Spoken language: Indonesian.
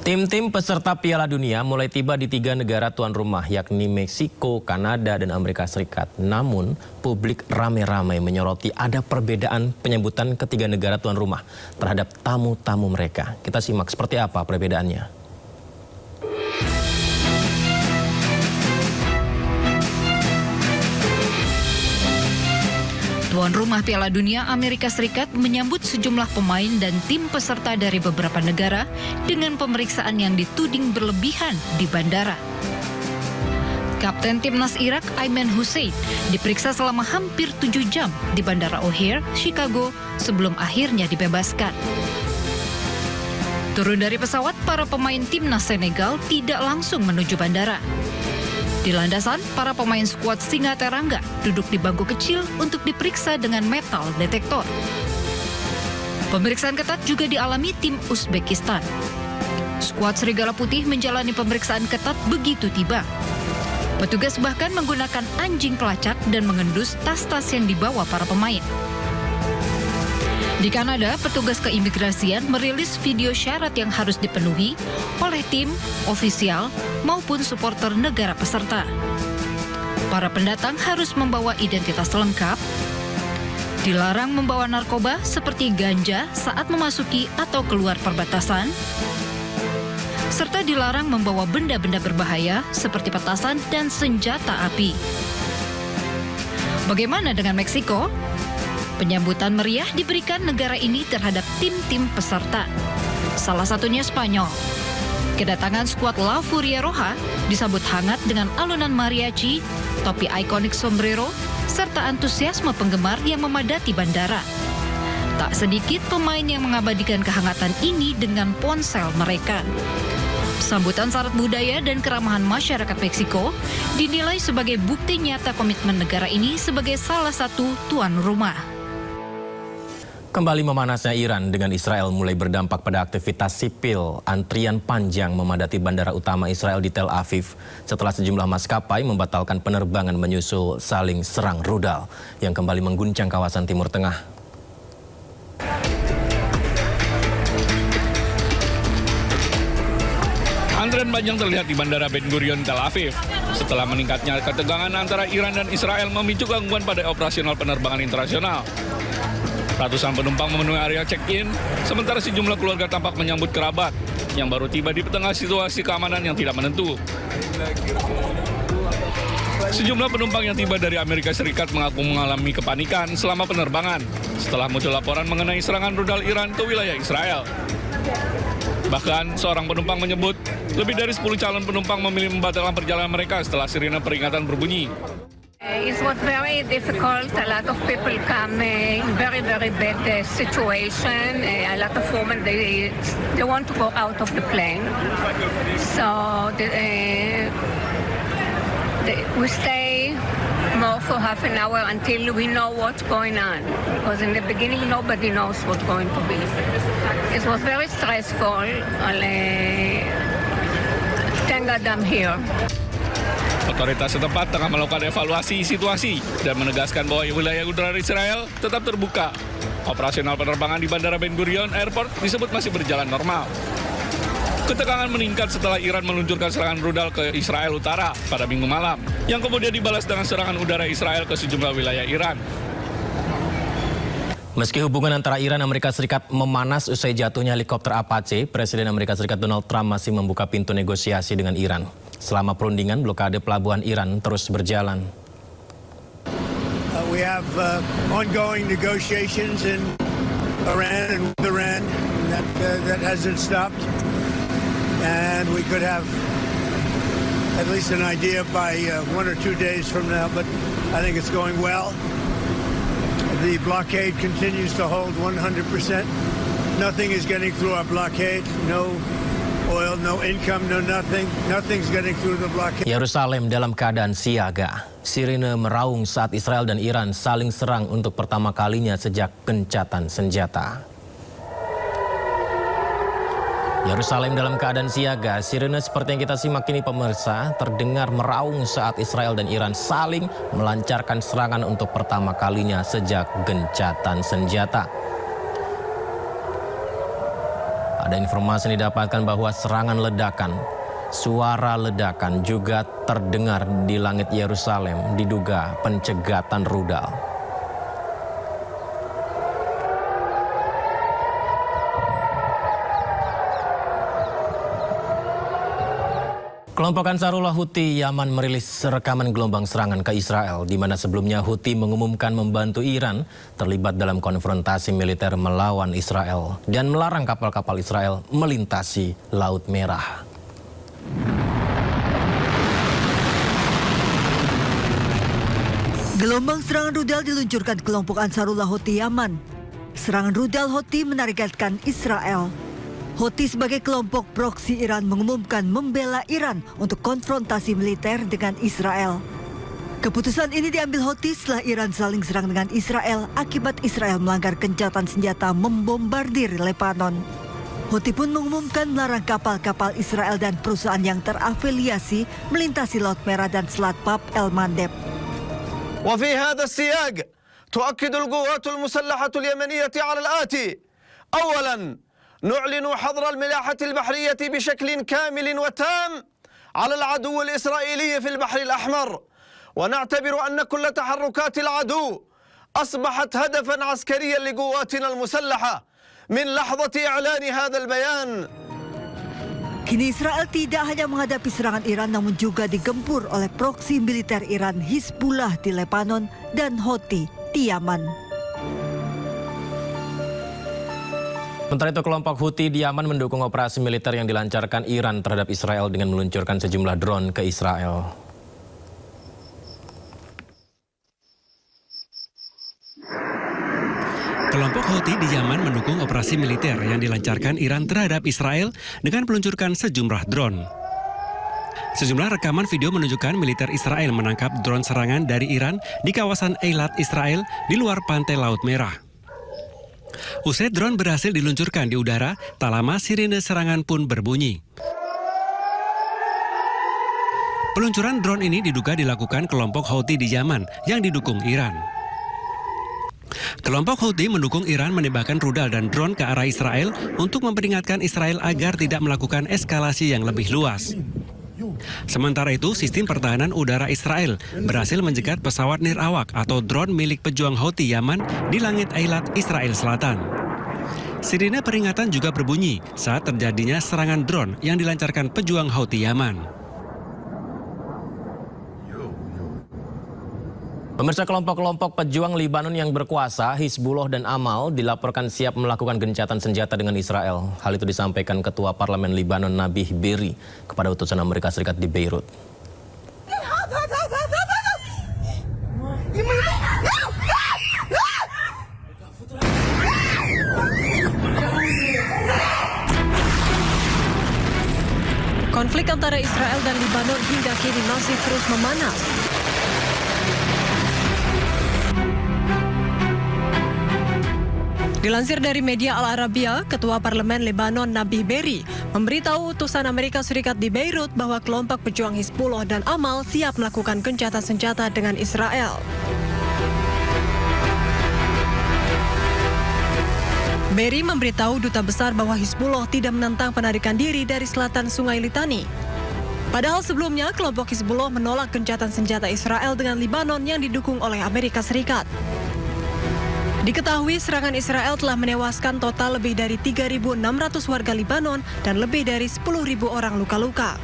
Tim-tim peserta Piala Dunia mulai tiba di 3 negara tuan rumah yakni Meksiko, Kanada, dan Amerika Serikat. Namun, publik ramai-ramai menyoroti ada perbedaan penyambutan ketiga negara tuan rumah terhadap tamu-tamu mereka. Kita simak seperti apa perbedaannya. Tuan rumah Piala Dunia Amerika Serikat menyambut sejumlah pemain dan tim peserta dari beberapa negara dengan pemeriksaan yang dituding berlebihan di bandara. Kapten Timnas Irak Ayman Hussein diperiksa selama hampir 7 jam di Bandara O'Hare, Chicago sebelum akhirnya dibebaskan. Turun dari pesawat, para pemain Timnas Senegal tidak langsung menuju bandara. Di landasan, para pemain skuad Singa Terangga duduk di bangku kecil untuk diperiksa dengan metal detektor. Pemeriksaan ketat juga dialami tim Uzbekistan. Skuad Serigala Putih menjalani pemeriksaan ketat begitu tiba. Petugas bahkan menggunakan anjing pelacak dan mengendus tas-tas yang dibawa para pemain. Di Kanada, petugas keimigrasian merilis video syarat yang harus dipenuhi oleh tim, ofisial, maupun supporter negara peserta. Para pendatang harus membawa identitas lengkap, dilarang membawa narkoba seperti ganja saat memasuki atau keluar perbatasan, serta dilarang membawa benda-benda berbahaya seperti petasan dan senjata api. Bagaimana dengan Meksiko? Penyambutan meriah diberikan negara ini terhadap tim-tim peserta. Salah satunya Spanyol. Kedatangan skuad La Furia Roja disambut hangat dengan alunan mariachi, topi ikonik sombrero, serta antusiasme penggemar yang memadati bandara. Tak sedikit pemain yang mengabadikan kehangatan ini dengan ponsel mereka. Sambutan syarat budaya dan keramahan masyarakat Meksiko dinilai sebagai bukti nyata komitmen negara ini sebagai salah satu tuan rumah. Kembali memanasnya Iran dengan Israel mulai berdampak pada aktivitas sipil. Antrian panjang memadati bandara utama Israel di Tel Aviv setelah sejumlah maskapai membatalkan penerbangan menyusul saling serang rudal yang kembali mengguncang kawasan Timur Tengah. Antrian panjang terlihat di Bandara Ben Gurion, Tel Aviv. Setelah meningkatnya ketegangan antara Iran dan Israel memicu gangguan pada operasional penerbangan internasional. Ratusan penumpang memenuhi area check-in, sementara sejumlah keluarga tampak menyambut kerabat yang baru tiba di tengah situasi keamanan yang tidak menentu. Sejumlah penumpang yang tiba dari Amerika Serikat mengaku mengalami kepanikan selama penerbangan setelah muncul laporan mengenai serangan rudal Iran ke wilayah Israel. Bahkan seorang penumpang menyebut lebih dari 10 calon penumpang memilih membatalkan perjalanan mereka setelah sirine peringatan berbunyi. It was very difficult. A lot of people come in very bad situation. A lot of women, they want to go out of the plane. So we stay more for half an hour until we know what's going on. Because in the beginning, nobody knows what's going to be. It was very stressful. Thank God I'm here. Otoritas setempat tengah melakukan evaluasi situasi dan menegaskan bahwa wilayah udara Israel tetap terbuka. Operasional penerbangan di Bandara Ben Gurion Airport disebut masih berjalan normal. Ketegangan meningkat setelah Iran meluncurkan serangan rudal ke Israel Utara pada Minggu malam, yang kemudian dibalas dengan serangan udara Israel ke sejumlah wilayah Iran. Meski hubungan antara Iran dan Amerika Serikat memanas usai jatuhnya helikopter Apache, Presiden Amerika Serikat Donald Trump masih membuka pintu negosiasi dengan Iran. Selama perundingan, blokade pelabuhan Iran terus berjalan. We have ongoing negotiations in Iran and with Iran that hasn't stopped, and we could have at least an idea by 1 or 2 days from now. But I think it's going well. The blockade continues to hold 100%. Nothing is getting through our blockade. No oil, no income, no nothing. Nothing's getting through the blockade. Yerusalem dalam keadaan siaga. Sirine meraung saat Israel dan Iran saling serang untuk pertama kalinya sejak gencatan senjata. Yerusalem dalam keadaan siaga. Sirine seperti yang kita simak ini pemirsa terdengar meraung saat Israel dan Iran saling melancarkan serangan untuk pertama kalinya sejak gencatan senjata. Ada informasi yang didapatkan bahwa suara ledakan juga terdengar di langit Yerusalem, diduga pencegatan rudal. Kelompok Ansarullah Houthi Yaman merilis rekaman gelombang serangan ke Israel, di mana sebelumnya Houthi mengumumkan membantu Iran terlibat dalam konfrontasi militer melawan Israel dan melarang kapal-kapal Israel melintasi Laut Merah. Gelombang serangan rudal diluncurkan kelompok Ansarullah Houthi Yaman. Serangan rudal Houthi menargetkan Israel. Houthi sebagai kelompok proksi Iran mengumumkan membela Iran untuk konfrontasi militer dengan Israel. Keputusan ini diambil Houthi setelah Iran saling serang dengan Israel akibat Israel melanggar gencatan senjata membombardir Lebanon. Houthi pun mengumumkan melarang kapal-kapal Israel dan perusahaan yang terafiliasi melintasi Laut Merah dan Selat Bab el-Mandeb. وفي هذا السياق تؤكد القوات المسلحة اليمنية على الآتي: أولاً نعلن حظر الملاحة البحرية بشكل كامل وتام على العدو الإسرائيلي في البحر الأحمر، ونعتبر أن كل تحركات العدو أصبحت هدفاً عسكرياً لقواتنا المسلحة من لحظة إعلان هذا البيان. Kini Israel tidak hanya menghadapi serangan Iran namun juga digempur oleh proksi militer Iran Hizbullah di Lebanon dan Houthi di Yaman. Sementara itu kelompok Houthi di Yaman mendukung operasi militer yang dilancarkan Iran terhadap Israel dengan meluncurkan sejumlah drone ke Israel. Kelompok Houthi di Yaman mendukung operasi militer yang dilancarkan Iran terhadap Israel dengan meluncurkan sejumlah drone. Sejumlah rekaman video menunjukkan militer Israel menangkap drone serangan dari Iran di kawasan Eilat, Israel di luar pantai Laut Merah. Usai drone berhasil diluncurkan di udara, tak lama sirine serangan pun berbunyi. Peluncuran drone ini diduga dilakukan kelompok Houthi di Yaman yang didukung Iran. Kelompok Houthi mendukung Iran menembakkan rudal dan drone ke arah Israel untuk memperingatkan Israel agar tidak melakukan eskalasi yang lebih luas. Sementara itu, sistem pertahanan udara Israel berhasil menjegat pesawat nirawak atau drone milik pejuang Houthi Yaman di langit Eilat, Israel Selatan. Sirine peringatan juga berbunyi saat terjadinya serangan drone yang dilancarkan pejuang Houthi Yaman. Pemirsa, kelompok-kelompok pejuang Libanon yang berkuasa, Hizbullah dan Amal, dilaporkan siap melakukan gencatan senjata dengan Israel. Hal itu disampaikan Ketua Parlemen Libanon Nabih Berri kepada utusan Amerika Serikat di Beirut. Konflik antara Israel dan Libanon hingga kini masih terus memanas. Dilansir dari media Al Arabiya, Ketua Parlemen Lebanon Nabih Berri memberitahu utusan Amerika Serikat di Beirut bahwa kelompok pejuang Hizbullah dan Amal siap melakukan gencatan senjata dengan Israel. Berri memberitahu duta besar bahwa Hizbullah tidak menentang penarikan diri dari selatan Sungai Litani. Padahal sebelumnya kelompok Hizbullah menolak gencatan senjata Israel dengan Libanon yang didukung oleh Amerika Serikat. Diketahui serangan Israel telah menewaskan total lebih dari 3.600 warga Libanon dan lebih dari 10.000 orang luka-luka.